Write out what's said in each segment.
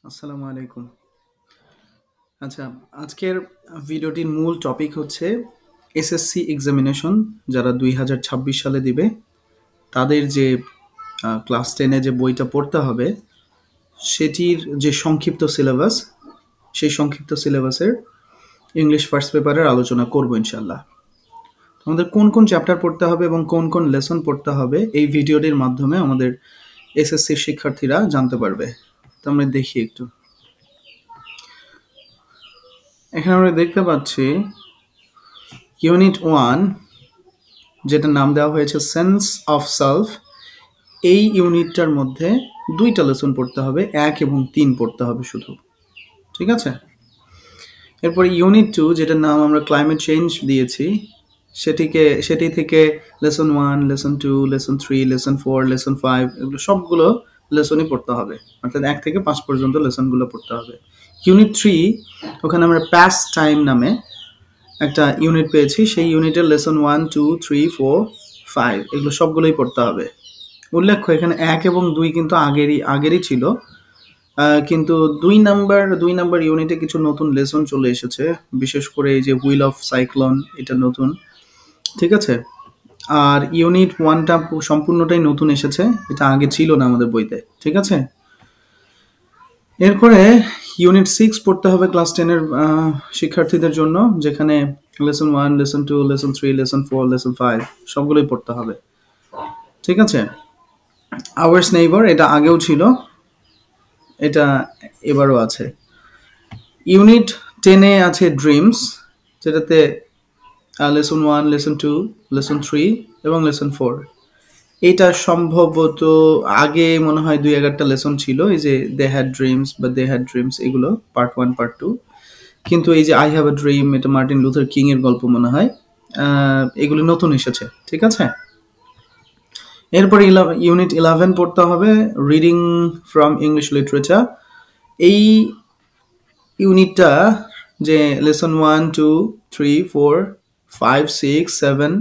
আসসালামু আলাইকুম। আচ্ছা, আজকের ভিডিওটির মূল টপিক হচ্ছে এসএসসি এক্সামিনেশন যারা 2026 সালে দিবে তাদের যে ক্লাস 10-এ যে বইটা পড়তে হবে সেটির যে সংক্ষিপ্ত সিলেবাস, সেই সংক্ষিপ্ত সিলেবাসের ইংলিশ ফার্স্ট পেপারের আলোচনা করব ইনশাল্লাহ। আমাদের কোন কোন চ্যাপ্টার পড়তে হবে এবং কোন কোন লেসন পড়তে হবে এই ভিডিওটির মাধ্যমে আমাদের এসএসসি শিক্ষার্থীরা জানতে পারবে। তো আমরা দেখি একটু। এখানে আমরা দেখতে পাচ্ছি ইউনিট 1 যেটা নাম দেওয়া হয়েছে সেন্স অফ সেলফ। এই ইউনিটটার মধ্যে দুইটা লেসন পড়তে হবে, 1 এবং 3 পড়তে হবে শুধু, ঠিক আছে। এরপরে ইউনিট 2 যেটার নাম আমরা ক্লাইমেট চেঞ্জ দিয়েছি, সেটি থেকে lesson 1, lesson 2, lesson 3, lesson 4, lesson 5 এগুলো সবগুলো লেসনই পড়তে হবে, অর্থাৎ 1 থেকে 5 পর্যন্ত লেসনগুলো পড়তে হবে। ইউনিট 3 ওখানে আমরা পাস্ট টাইম নামে একটা ইউনিট পেয়েছি, সেই ইউনিটের লেসন 1, 2, 3, 4, 5 এগুলো সবগুলোই পড়তে হবে। উল্লেখ্য এখানে 1 এবং 2 কিন্তু আগেরই ছিল, কিন্তু 2 নাম্বার ইউনিটে কিছু নতুন লেসন চলে এসেছে, বিশেষ করে এই যে হুইল অফ সাইক্লোন, এটা নতুন, ঠিক আছে। আর ইউনিট 1টা সম্পূর্ণটাই নতুন এসেছে, এটা আগে ছিল না আমাদের বইতে, ঠিক আছে। এরপরে ইউনিট 6 পড়তে হবে ক্লাস 10-এর শিক্ষার্থীদের জন্য, যেখানে lesson 1, lesson 2, lesson 3, lesson 4, lesson 5 সবগুলোই পড়তে হবে, ঠিক আছে। আওয়ার্স নেইবার এটা আগেও ছিল, এটা এবারও আছে। ইউনিট 10-এ আছে ড্রিমস, যেটাতে লেসন 1, লেসন 2, লেসন 3 এবং লেসন 4। এটা সম্ভবত আগে মনে হয় 2-1টা লেসন ছিল, এই যে দে হ্যাড ড্রিমস বা দে হ্যাড ড্রিমস এগুলো পার্ট 1, পার্ট 2। কিন্তু এই যে আই হ্যাভ আ ড্রিম, এটা মার্টিন লুথার কিং এর গল্প মনে হয়, এগুলো নতুন এসেছে, ঠিক আছে। এরপর ইউনিট 11 পড়তে হবে রিডিং ফ্রম ইংলিশ লিটারেচার। এই ইউনিটটা যে লেসন 1, 2, 3, 4, 5, 6, 7,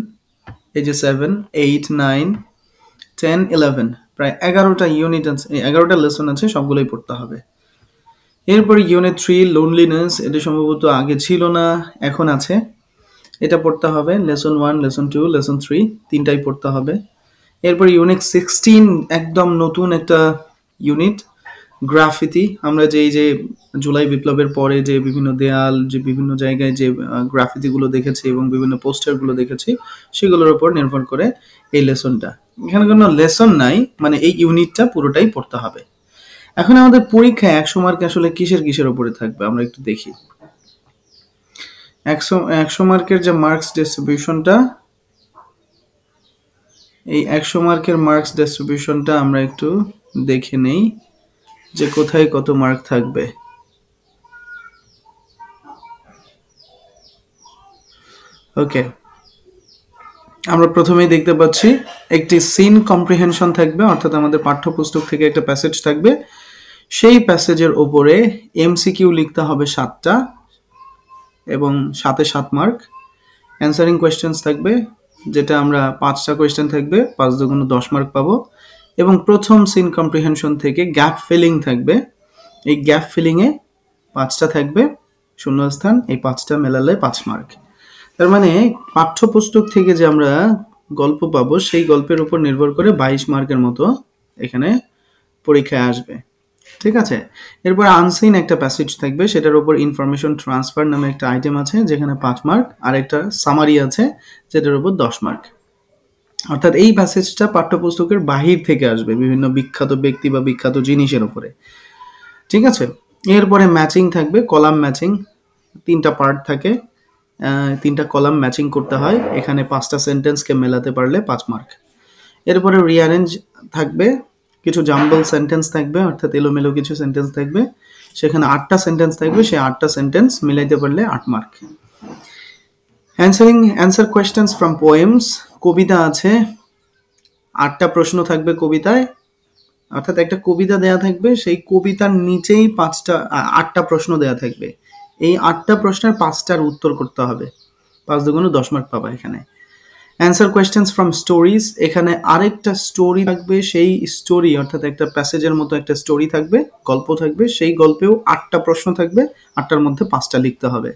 এই যে 7, 8, 9, 10, 11 প্রায় 11টা ইউনিট আছে, 11টা লেসন আছে, সবগুলোই পড়তে হবে। এরপর ইউনিট 3 লোনলিনেস, এটা সম্ভবত আগে ছিল না, এখন আছে, এটা পড়তে হবে। লেসন 1, লেসন 2, লেসন 3 তিনটাই পড়তে হবে। এরপর ইউনিট 16 একদম নতুন একটা ইউনিট, গ্রাফিতি। আমরা যে এই যে জুলাই বিপ্লবের পরে যে বিভিন্ন দেয়াল, যে বিভিন্ন জায়গায় যে গ্রাফিতিগুলো দেখেছি এবং বিভিন্ন পোস্টারগুলো দেখেছি, সেগুলোর উপর নির্ভর করে এই লেসনটা। এখানে কোনো লেসন নাই, মানে এই ইউনিটটা পুরোটাই পড়তে হবে। এখন আমাদের পরীক্ষায় 100 মার্ক আসলে কিসের উপরে থাকবে আমরা একটু দেখি। 100 মার্কের যে মার্কস ডিস্ট্রিবিউশনটা, এই 100 মার্কের মার্কস ডিস্ট্রিবিউশনটা আমরা একটু দেখে নেই যে কোথায় কত মার্ক থাকবে। ওকে, আমরা প্রথমেই দেখতে পাচ্ছি একটি সিন কম্প্রিহেনশন থাকবে, অর্থাৎ আমাদের পাঠ্যপুস্তক থেকে একটা প্যাসেজ থাকবে, সেই প্যাসেজের ওপরে এমসিকিউ লিখতে হবে 7টা এবং 7 মার্ক। অ্যান্সারিং কোয়েশ্চেন্স থাকবে, যেটা আমরা 5টা কোয়েশ্চেন থাকবে, 5 দুগুণ 10 মার্ক পাবো। এবং প্রথম সিন কম্প্রিহেনশন থেকে গ্যাপ ফিলিং থাকবে, এই গ্যাপ ফিলিংয়ে 5টা থাকবে শূন্যস্থান, এই 5টা মেলালে 5 মার্ক। তার মানে পাঠ্যপুস্তক থেকে যে আমরা গল্প পাবো, সেই গল্পের উপর নির্ভর করে 22 মার্কের মতো এখানে পরীক্ষায় আসবে, ঠিক আছে। এরপর আনসিন একটা প্যাসেজ থাকবে, সেটার উপর ইনফরমেশন ট্রান্সফার নামে একটা আইটেম আছে, যেখানে 5 মার্ক, আর একটা সামারি আছে যেটার উপর 10 মার্ক। অর্থাৎ এই প্যাসেজটা পাঠ্যপুস্তকের বাহির থেকে আসবে, বিভিন্ন বিখ্যাত ব্যক্তি বা বিখ্যাত জিনিসের উপরে, ঠিক আছে। এরপরে ম্যাচিং থাকবে, কলাম ম্যাচিং, 3টা পার্ট থাকে, 3টা কলাম ম্যাচিং করতে হয়, এখানে 5টা সেন্টেন্সকে মেলাতে পারলে 5 মার্ক। এরপরে রিঅ্যারেঞ্জ থাকবে, কিছু জাম্বল সেন্টেন্স থাকবে, অর্থাৎ এলোমেলো কিছু সেন্টেন্স থাকবে, সেখানে 8টা সেন্টেন্স থাকবে, সেই 8টা সেন্টেন্স মিলাইতে পারলে 8 mark. Answer questions from poems, কবিতা আছে, 8টা প্রশ্ন থাকবে কবিতায়, অর্থাৎ একটা কবিতা দেয়া থাকবে, সেই কবিতার নিচেই 8টা প্রশ্ন দেয়া থাকবে, এই 8টা প্রশ্নের 5টার উত্তর করতে হবে, 5 দুগুণ 10 মার্ক পাবা এখানে। অ্যান্সার কোয়েশ্চেন্স ফ্রম স্টোরিজ, এখানে আরেকটা স্টোরি থাকবে, সেই স্টোরি অর্থাৎ একটা প্যাসেজের মতো একটা স্টোরি থাকবে, গল্প থাকবে, সেই গল্পেও 8টা প্রশ্ন থাকবে, 8টার মধ্যে 5টা লিখতে হবে,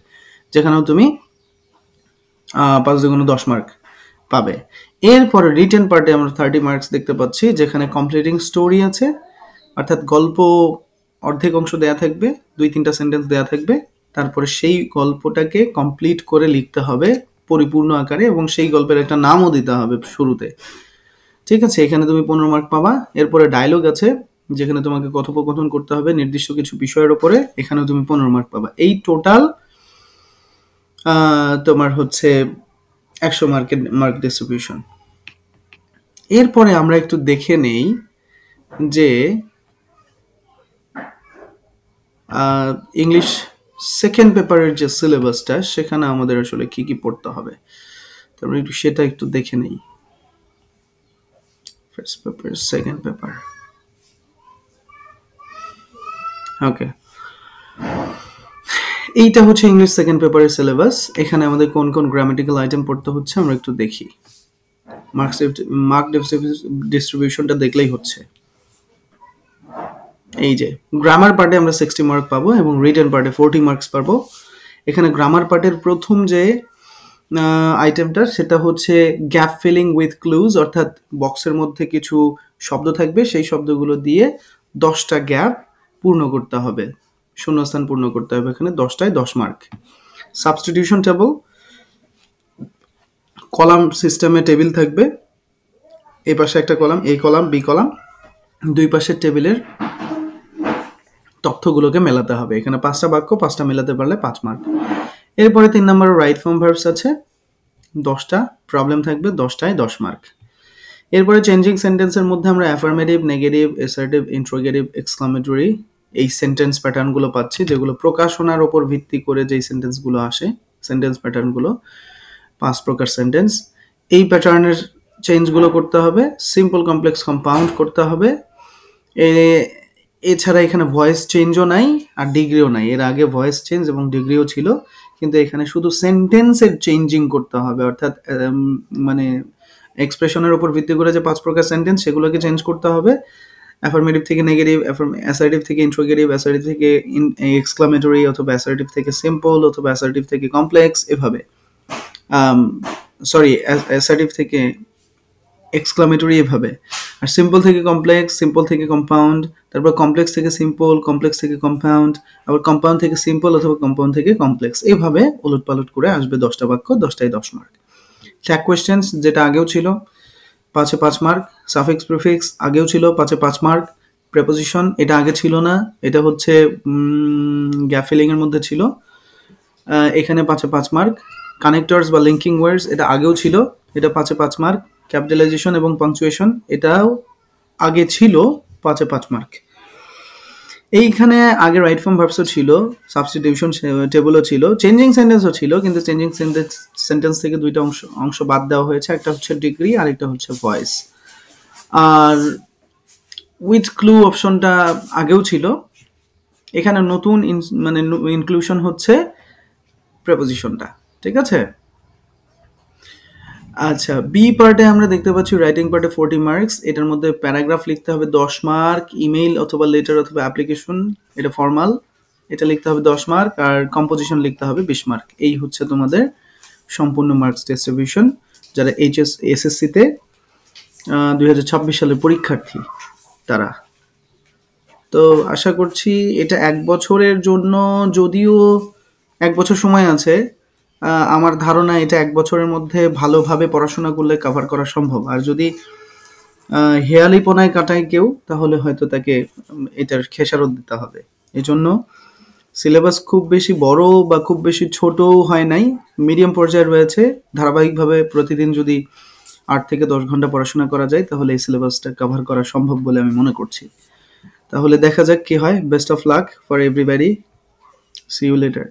যেখানেও তুমি 5 দুগুণ 10 মার্ক পাবে। এরপরে রিটেন পার্টে আমরা 30 মার্কস দেখতে পাচ্ছি, যেখানে কমপ্লিটিং স্টোরি আছে, অর্থাৎ গল্প অর্ধেক অংশ দেয়া থাকবে, 2-3টা সেন্টেন্স দেয়া থাকবে, তারপরে সেই গল্পটাকে কমপ্লিট করে লিখতে হবে পরিপূর্ণ আকারে, এবং সেই গল্পের একটা নামও দিতে হবে শুরুতে। ঠিক আছে, এখানে তুমি 15 মার্ক পাবা। এরপরে ডায়লগ আছে, যেখানে তোমাকে কথোপকথন করতে হবে নির্দিষ্ট কিছু বিষয়ের উপরে, এখানেও তুমি 15 মার্ক পাবা। এই টোটাল তোমার হচ্ছে 100 মার্কের মার্ক ডিস্ট্রিবিউশন। এরপরে আমরা একটু দেখে নেই যে ইংলিশ সেকেন্ড পেপারের যে সিলেবাসটা, সেখানে আমাদের আসলে কি কি পড়তে হবে, তারপরে একটু সেটা একটু দেখে নেই। ফার্স্ট পেপার, সেকেন্ড পেপার, ওকে, এইটা হচ্ছে ইংলিশ সেকেন্ড পেপারের সিলেবাস। এখানে আমাদের কোন কোন গ্রামাটিক্যাল আইটেম পড়তে হচ্ছে আমরা একটু দেখি। মার্ক ডিস্ট্রিবিউশনটা দেখলেই হচ্ছে। এই যে গ্রামার পার্টে আমরা 60 মার্ক পাবো এবং রিটেন পার্টে 40 মার্কস পাবো। এখানে গ্রামার পার্টের প্রথম যে আইটেমটা, সেটা হচ্ছে গ্যাপ ফিলিং উইথ ক্লুজ, অর্থাৎ বক্সের মধ্যে কিছু শব্দ থাকবে, সেই শব্দগুলো দিয়ে 10টা গ্যাপ পূর্ণ করতে হবে, শূন্যস্থান পূর্ণ করতে হবে। এখানে 10টায় 10 মার্ক। সাবস্টিটিউশন টেবল, কলাম সিস্টেমে টেবিল থাকবে, এই পাশে একটা কলাম, এই কলাম, বি কলাম, দুই পাশের টেবিলের তথ্যগুলোকে মেলাতে হবে। এখানে 5টা বাক্য, 5টা মেলাতে পারলে 5 মার্ক। এরপরে 3 নম্বরের রাইট ফর্ম ভার্বস আছে, 10টা প্রবলেম থাকবে, 10টায় 10 মার্ক। এরপরে চেঞ্জিং সেন্টেন্সের মধ্যে আমরা affirmative, negative, assertive, interrogative, exclamatory, এই সেন্টেন্স প্যাটার্নগুলো পাচ্ছি, যেগুলো প্রকাশনার উপর ভিত্তি করে যেই সেন্টেন্সগুলো আসে, সেন্টেন্স প্যাটার্নগুলো 5 প্রকার সেন্টেন্স। এই প্যাটার্নের চেঞ্জগুলো করতে হবে, সিম্পল, কমপ্লেক্স, কম্পাউন্ড করতে হবে। এছাড়া এখানে ভয়েস চেঞ্জও নাই আর ডিগ্রিও নাই। এর আগে ভয়েস চেঞ্জ এবং ডিগ্রিও ছিল, কিন্তু এখানে শুধু সেন্টেন্সের চেঞ্জিং করতে হবে, অর্থাৎ মানে এক্সপ্রেশনের উপর ভিত্তি করে যে 5 প্রকার সেন্টেন্স, সেগুলোকে চেঞ্জ করতে হবে। অ্যাফার্মেটিভ থেকে নেগেটিভ, অ্যাসার্টিভ থেকে ইন্ট্রোগেটিভ, অ্যাসার্টিভ থেকে এক্সক্লামেটরি, অথবা অ্যাসার্টিভ থেকে সিম্পল, অথবা অ্যাসার্টিভ থেকে কমপ্লেক্স, এভাবে অ্যাসার্টিভ থেকে এক্সক্লামেটরি, এভাবে। আর সিম্পল থেকে কমপ্লেক্স, সিম্পল থেকে কম্পাউন্ড, তারপর কমপ্লেক্স থেকে সিম্পল, কমপ্লেক্স থেকে কম্পাউন্ড, আবার কম্পাউন্ড থেকে সিম্পল অথবা কম্পাউন্ড থেকে কমপ্লেক্স, এইভাবে উলট পালট করে আসবে 10টা বাক্য, 10টায় 10 মার্ক। ট্র্যাক কোয়েশ্চেন্স, যেটা আগেও ছিল, 5-এ 5 মার্ক। সাফিক্স প্রিফিক্স আগেও ছিল, 5-এ 5 মার্ক। প্রেপোজিশন, এটা আগে ছিল না, এটা হচ্ছে গ্যাপ ফিলিং এর মধ্যে ছিল, এখানে 5-এ 5 মার্ক। কানেক্টরস বা লিঙ্কিং ওয়ার্ডস, এটা আগেও ছিল, এটা 5-এ 5 মার্ক। ক্যাপিটালাইজেশন এবং পাংচুয়েশন, এটাও আগে ছিল, 5-এ 5 মার্ক। এইখানে আগে রাইট ফর্ম ভার্বসও ছিল, সাবস্টিটিউশন টেবলও ছিল, চেঞ্জিং সেন্টেন্সও ছিল, কিন্তু চেঞ্জিং সেন্টেন্স থেকে 2টা অংশ বাদ দেওয়া হয়েছে, একটা হচ্ছে ডিগ্রি আর একটা হচ্ছে ভয়েস। আর উইথ ক্লু অপশনটা আগেও ছিল, এখানে নতুন মানে ইনক্লুশন হচ্ছে প্রেপোজিশনটা। ঠিক আছে, আচ্ছা, বি পার্টে আমরা দেখতে পাচ্ছি রাইটিং পার্টে 40 মার্কস। এটার মধ্যে প্যারাগ্রাফ লিখতে হবে 10 মার্ক, ইমেইল অথবা লেটার অথবা অ্যাপ্লিকেশন, এটা ফর্মাল, এটা লিখতে হবে 10 মার্ক, আর কম্পোজিশন লিখতে হবে 20 মার্ক। এই হচ্ছে তোমাদের সম্পূর্ণ মার্কস ডিস্ট্রিবিউশন যারা এসএসসিতে 2026 সালের পরীক্ষার্থী তারা। তো আশা করছি এটা 1 বছরের জন্য, যদিও 1 বছর সময় আছে, আমার ধারণা এটা 1 বছরের মধ্যে ভালোভাবে পড়াশোনা করলে কভার করা সম্ভব। আর যদি হেয়ালিপনায় কাটায় কেউ, তাহলে হয়তো তাকে এটার খেসারত দিতে হবে। এই জন্য সিলেবাস খুব বেশি বড় বা খুব বেশি ছোটও হয় নাই, মিডিয়াম পর্যায়ে রয়েছে। ধারাবাহিকভাবে প্রতিদিন যদি 8 থেকে 10 ঘন্টা পড়াশোনা করা যায়, তাহলে এই সিলেবাসটা কভার করা সম্ভব বলে আমি মনে করছি। তাহলে দেখা যাক কি হয়। Best of luck for everybody, see you letter.